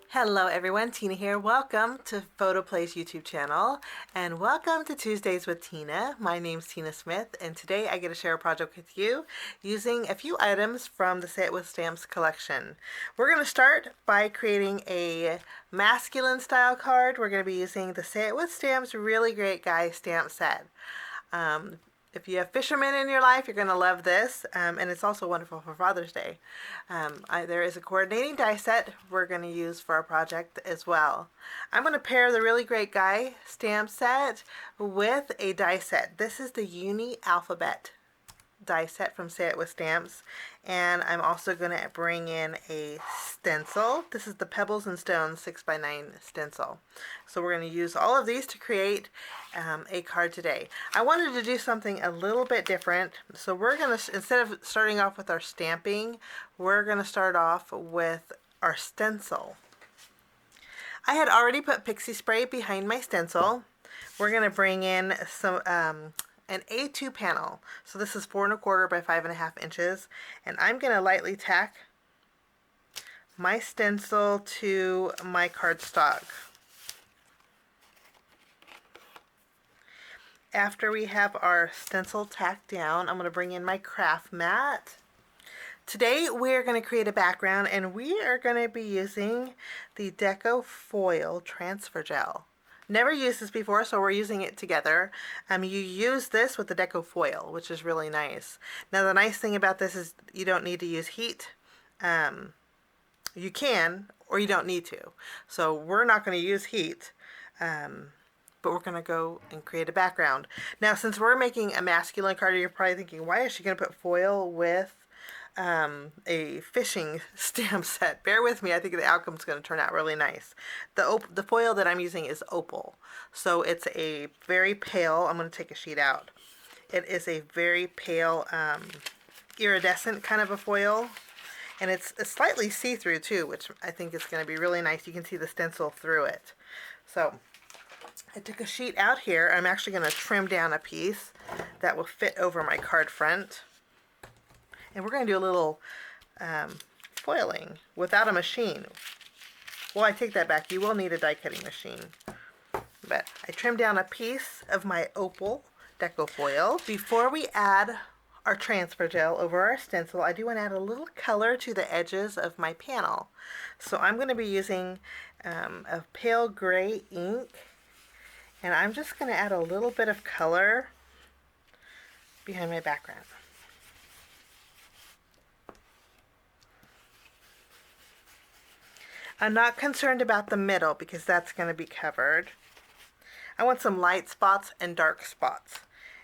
Hello everyone, Tina here. Welcome to PhotoPlay's YouTube channel and welcome to Tuesdays with Tina. My name's Tina Smith and today I get to share a project with you using a few items from the Say It With Stamps collection. We're going to start by creating a masculine style card. We're going to be using the Say It With Stamps Really Great Guy stamp set. If you have fishermen in your life, you're going to love this, and it's also wonderful for Father's Day. There is a coordinating die set we're going to use for our project as well. I'm going to pair the Really Great Guy stamp set with a die set. This is the Uni Alphabet die set from Say It With Stamps, and I'm also going to bring in a stencil. This is the Pebbles and Stones 6x9 stencil. So we're going to use all of these to create a card today. I wanted to do something a little bit different, so we're going to, instead of starting off with our stamping, we're going to start off with our stencil. I had already put pixie spray behind my stencil. We're going to bring in some an A2 panel. So this is 4 1/4 by 5.5 inches, and I'm going to lightly tack my stencil to my cardstock. After we have our stencil tacked down, I'm going to bring in my craft mat. Today we're going to create a background, and we are going to be using the Deco Foil Transfer Gel. Never used this before, so we're using it together. You use this with the Deco Foil, which is really nice. Now the nice thing about this is you don't need to use heat. You can, or you don't need to. So we're not going to use heat, but we're going to go and create a background. Now since we're making a masculine card, you're probably thinking, why is she going to put foil with a fishing stamp set? Bear with me, I think the outcome's going to turn out really nice. The foil that I'm using is opal, so it's a very pale, I'm going to take a sheet out. It is a very pale iridescent kind of a foil, and it's slightly see-through too, which I think is going to be really nice. You can see the stencil through it. So I took a sheet out here. I'm actually going to trim down a piece that will fit over my card front. And we're going to do a little foiling without a machine. Well, I take that back. You will need a die cutting machine. But I trimmed down a piece of my opal Deco Foil. Before we add our transfer gel over our stencil, I do want to add a little color to the edges of my panel. So I'm going to be using a pale gray ink. And I'm just going to add a little bit of color behind my background. I'm not concerned about the middle because that's going to be covered. I want some light spots and dark spots,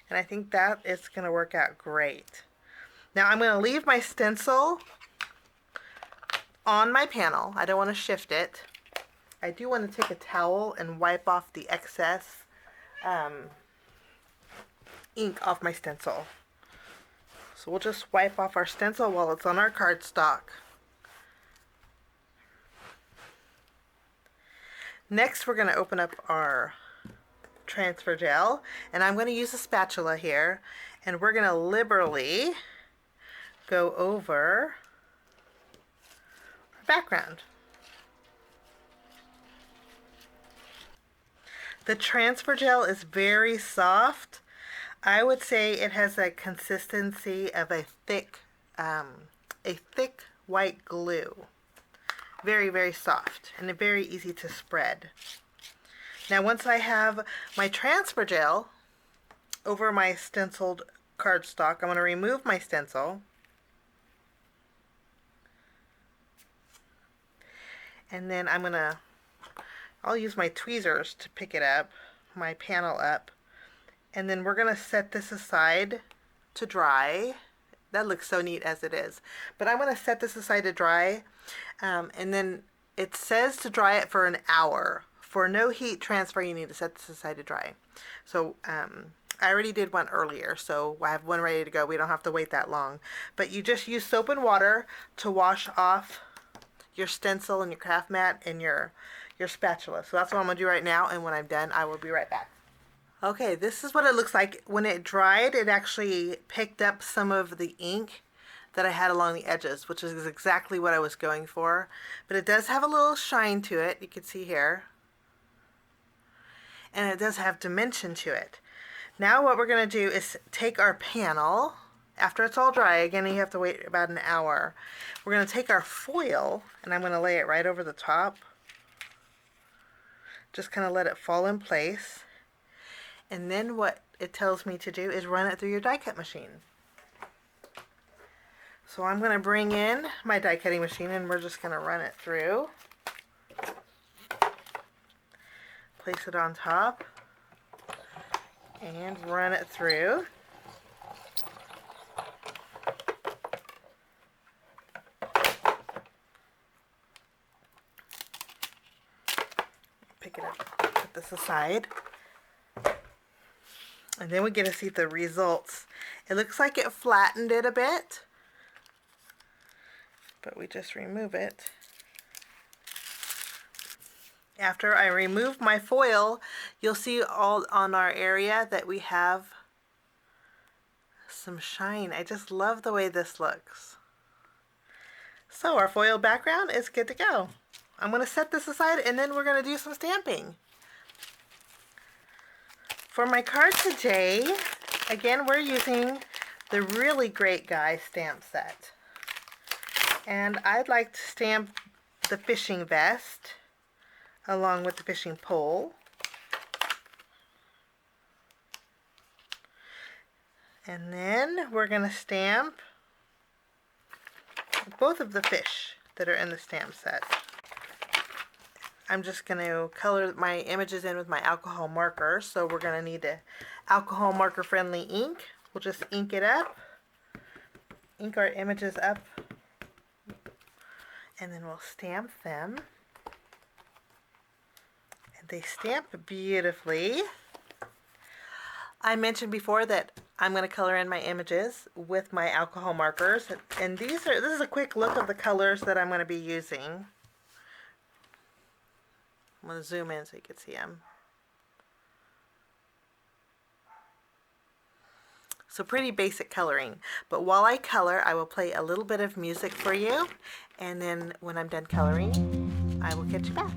and I think that is going to work out great. Now I'm going to leave my stencil on my panel. I don't want to shift it. I do want to take a towel and wipe off the excess ink off my stencil. So we'll just wipe off our stencil while it's on our cardstock. Next, we're going to open up our transfer gel, and I'm going to use a spatula here, and we're going to liberally go over our background. The transfer gel is very soft. I would say it has a consistency of a thick white glue. Very, very soft and very easy to spread. Now once I have my transfer gel over my stenciled cardstock, I'm going to remove my stencil. And then I'll use my tweezers to pick it up, my panel up. And then we're going to set this aside to dry. That looks so neat as it is. But I'm going to set this aside to dry. And then it says to dry it for an hour. For no heat transfer, you need to set this aside to dry. So I already did one earlier, so I have one ready to go. We don't have to wait that long. But you just use soap and water to wash off your stencil and your craft mat and your spatula. So that's what I'm going to do right now, and when I'm done, I will be right back. Okay, this is what it looks like. When it dried, it actually picked up some of the ink that I had along the edges, which is exactly what I was going for. But it does have a little shine to it, you can see here. And it does have dimension to it. Now what we're going to do is take our panel, after it's all dry, again you have to wait about an hour. We're going to take our foil, and I'm going to lay it right over the top. Just kind of let it fall in place. And then what it tells me to do is run it through your die cut machine. So I'm going to bring in my die cutting machine and we're just going to run it through. Place it on top and run it through. Pick it up, put this aside. And then we get to see the results. It looks like it flattened it a bit, but we just remove it. After I remove my foil, you'll see all on our area that we have some shine. I just love the way this looks. So our foil background is good to go. I'm going to set this aside and then we're going to do some stamping. For my card today, again, we're using the Reely Great Guy stamp set. And I'd like to stamp the fishing vest along with the fishing pole. And then we're going to stamp both of the fish that are in the stamp set. I'm just going to color my images in with my alcohol marker, so we're going to need a alcohol marker friendly ink. We'll just ink it up, ink our images up, and then we'll stamp them. And they stamp beautifully. I mentioned before that I'm going to color in my images with my alcohol markers, and this is a quick look of the colors that I'm going to be using. I'm going to zoom in so you can see them. So pretty basic coloring. But while I color, I will play a little bit of music for you. And then when I'm done coloring, I will catch you back.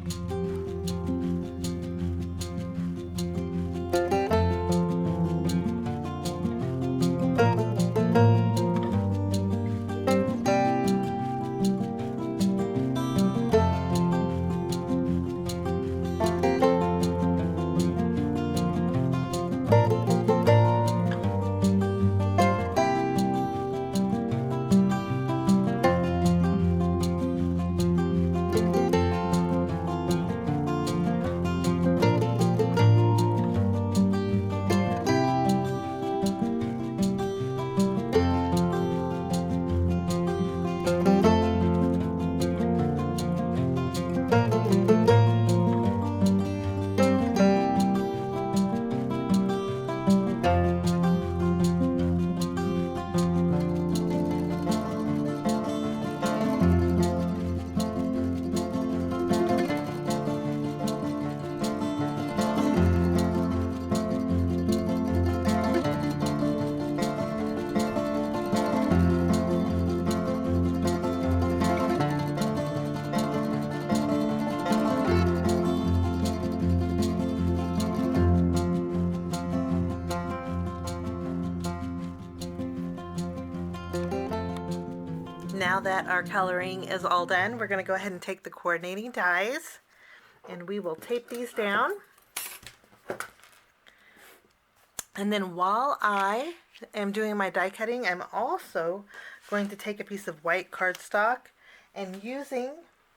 Now that our coloring is all done, we're going to go ahead and take the coordinating dies and we will tape these down. And then while I am doing my die cutting, I'm also going to take a piece of white cardstock and using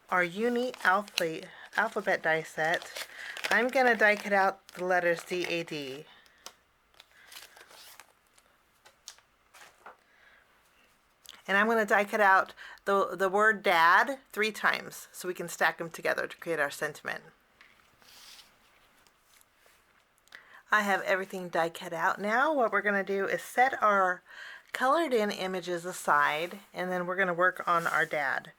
our Uni alphabet die set, I'm going to die cut out the letters D-A-D. And I'm going to die cut out the word dad 3 times so we can stack them together to create our sentiment. I have everything die cut out now. What we're going to do is set our colored in images aside and then we're going to work on our dad.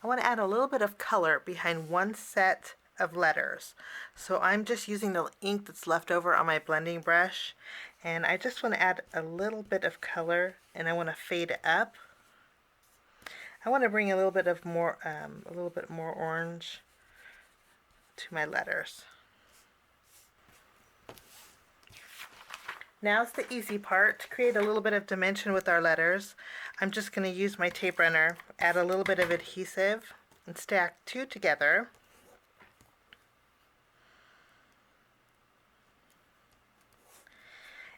I want to add a little bit of color behind one set of letters. So I'm just using the ink that's left over on my blending brush, and I just want to add a little bit of color, and I want to fade it up. I want to bring a little bit more orange to my letters. Now's the easy part. To create a little bit of dimension with our letters, I'm just going to use my tape runner, add a little bit of adhesive, and stack two together.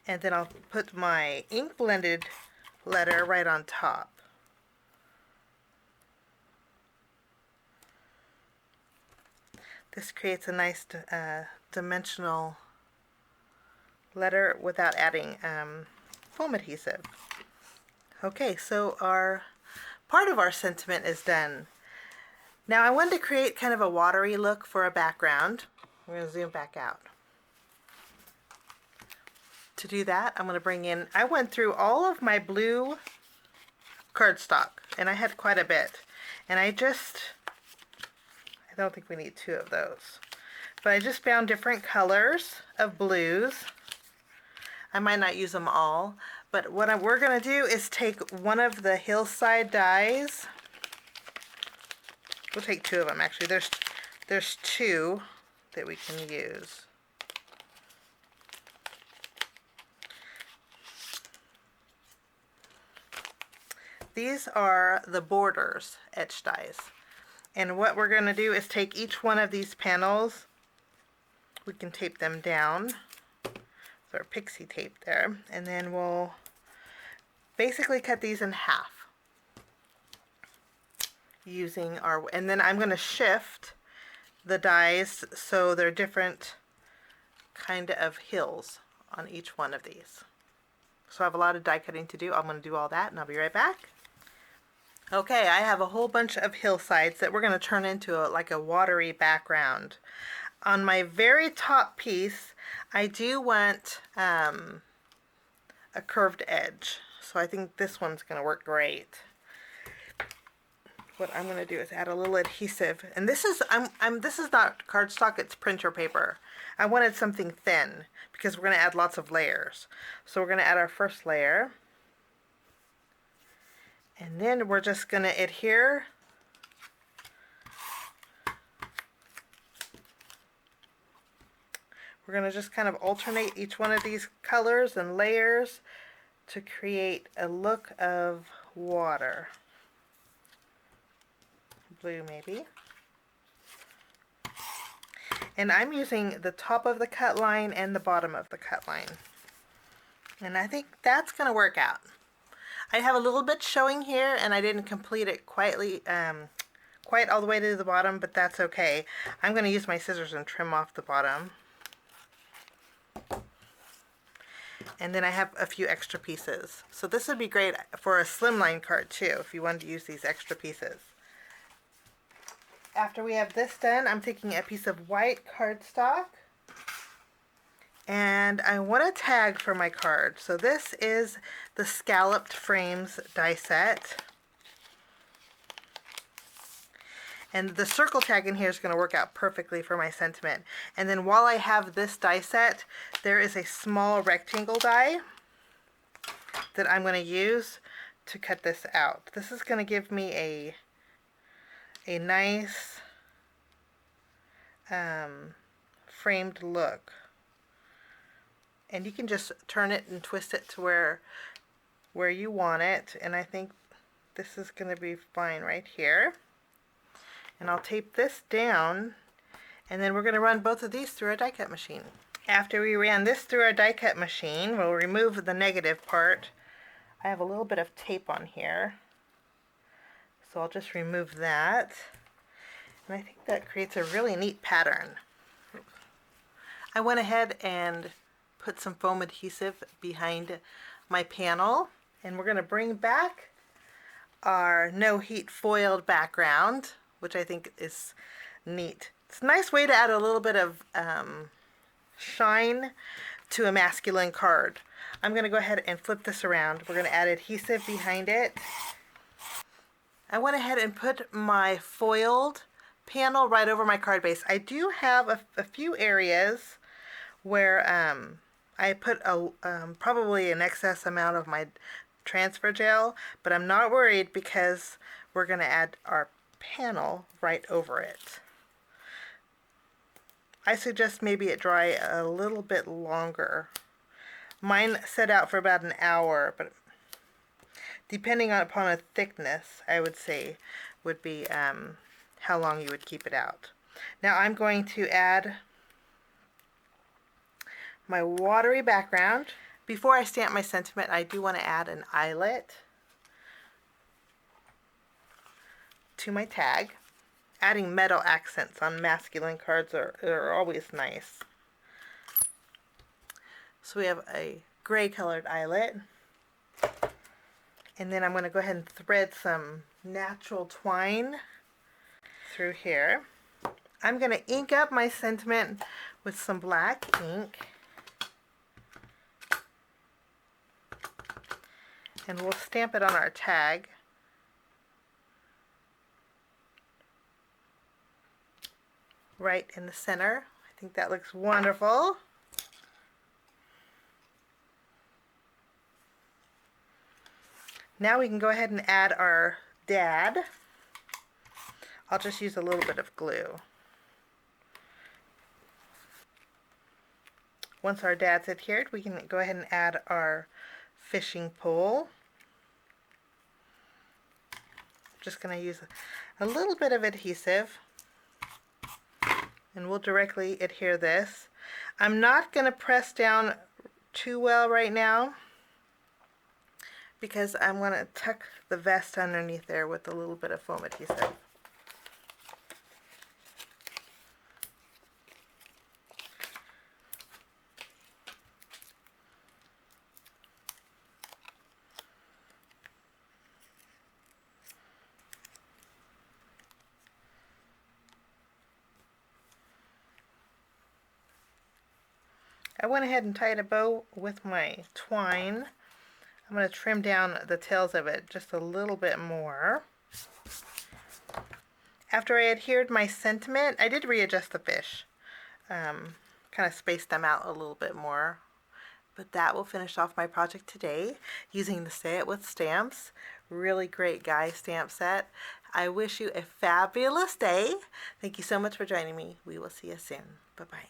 And then I'll put my ink blended letter right on top. This creates a nice dimensional letter without adding foam adhesive. Okay, so our part of our sentiment is done. Now I wanted to create kind of a watery look for a background. I'm going to zoom back out. To do that, I'm going to bring in, I went through all of my blue cardstock, and I had quite a bit. And I don't think we need two of those. But I just found different colors of blues. I might not use them all, but what we're going to do is take one of the hillside dies. We'll take two of them actually. There's two that we can use. These are the borders etch dies. And what we're going to do is take each one of these panels, we can tape them down. So our pixie tape there, and then we'll basically cut these in half using our, and then I'm going to shift the dies so they're different kind of hills on each one of these. So I have a lot of die cutting to do. I'm going to do all that and I'll be right back. Okay, I have a whole bunch of hillsides that we're going to turn into like a watery background. On my very top piece, I do want a curved edge. So I think this one's going to work great. What I'm going to do is add a little adhesive. And this is this is not cardstock, it's printer paper. I wanted something thin because we're going to add lots of layers. So we're going to add our first layer. And then we're just going to adhere we're going to just kind of alternate each one of these colors and layers to create a look of water. Blue maybe. And I'm using the top of the cut line and the bottom of the cut line. And I think that's going to work out. I have a little bit showing here, and I didn't complete it quite all the way to the bottom, but that's okay. I'm going to use my scissors and trim off the bottom. And then I have a few extra pieces. So this would be great for a slimline card too, if you wanted to use these extra pieces. After we have this done, I'm taking a piece of white cardstock. And I want a tag for my card. So this is the Scalloped Frames die set. And the circle tag in here is going to work out perfectly for my sentiment. And then while I have this die set, there is a small rectangle die that I'm going to use to cut this out. This is going to give me a nice framed look. And you can just turn it and twist it to where you want it. And I think this is going to be fine right here. And I'll tape this down, and then we're going to run both of these through our die cut machine. After we ran this through our die cut machine, we'll remove the negative part. I have a little bit of tape on here, so I'll just remove that. And I think that creates a really neat pattern. I went ahead and put some foam adhesive behind my panel, and we're going to bring back our no heat foiled background, which I think is neat. It's a nice way to add a little bit of shine to a masculine card. I'm going to go ahead and flip this around. We're going to add adhesive behind it. I went ahead and put my foiled panel right over my card base. I do have a few areas where I put probably an excess amount of my transfer gel, but I'm not worried because we're going to add our panel right over it. I suggest maybe it dry a little bit longer. Mine set out for about an hour, but depending upon a thickness, I would say would be how long you would keep it out. Now I'm going to add my watery background. Before I stamp my sentiment, I do want to add an eyelet to my tag. Adding metal accents on masculine cards are always nice. So we have a gray colored eyelet. And then I'm going to go ahead and thread some natural twine through here. I'm going to ink up my sentiment with some black ink. And we'll stamp it on our tag. Right in the center. I think that looks wonderful. Now we can go ahead and add our dad. I'll just use a little bit of glue. Once our dad's adhered, we can go ahead and add our fishing pole. Just going to use a little bit of adhesive, and we'll directly adhere this. I'm not going to press down too well right now because I'm going to tuck the vest underneath there with a little bit of foam adhesive. I went ahead and tied a bow with my twine. I'm going to trim down the tails of it just a little bit more. After I adhered my sentiment, I did readjust the fish. Kind of spaced them out a little bit more. But that will finish off my project today using the Say It With Stamps Really Great Guy stamp set. I wish you a fabulous day. Thank you so much for joining me. We will see you soon. Bye-bye.